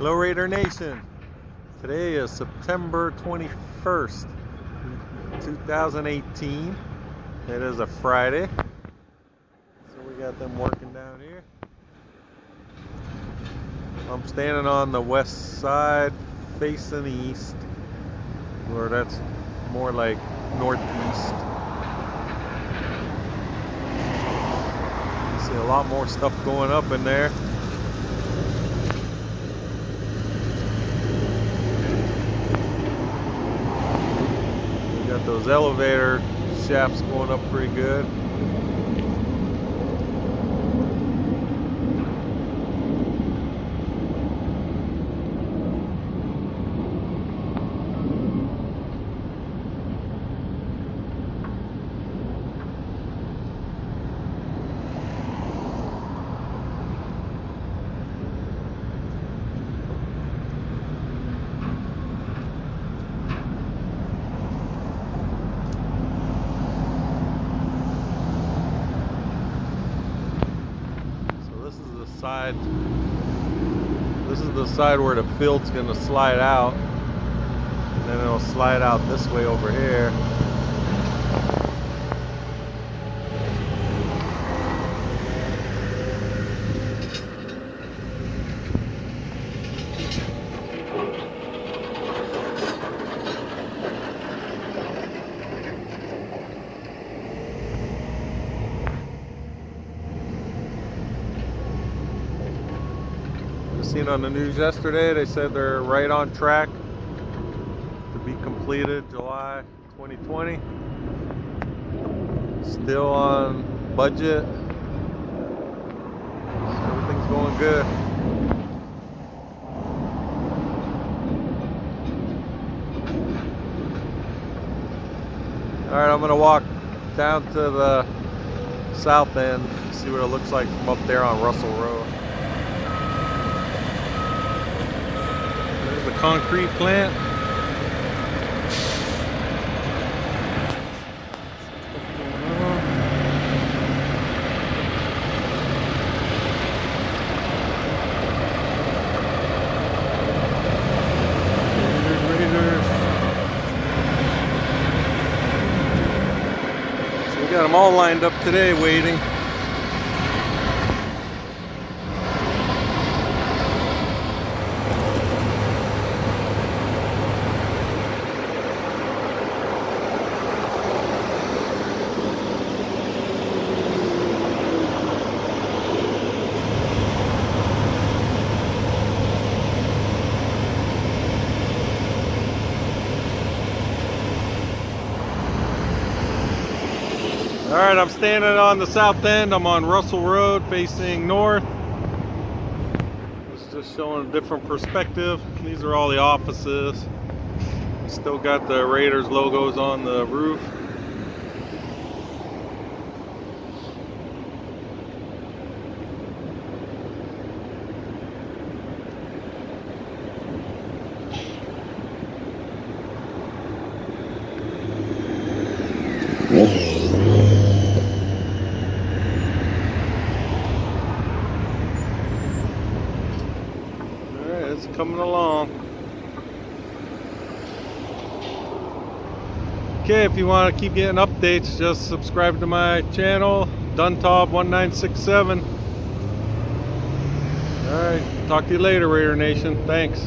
Hello Raider Nation. Today is September 21st, 2018. It is a Friday. So we got them working down here. I'm standing on the west side facing east, or that's more like northeast. You see a lot more stuff going up in there. Got those elevator shafts going up pretty good. This is the side where the field's going to slide out, and then it'll slide out this way over here. Seen on the news yesterday, they said they're right on track to be completed July 2020. Still on budget. So everything's going good. Alright, I'm gonna walk down to the south end, see what it looks like from up there on Russell Road. The concrete plant. Raiders. So we got them all lined up today waiting. Alright, I'm standing on the south end. I'm on Russell Road facing north. It's just showing a different perspective. These are all the offices. Still got the Raiders logos on the roof. It's coming along. Okay, if you want to keep getting updates, just subscribe to my channel, Duntov 1967. Alright, talk to you later, Raider Nation. Thanks.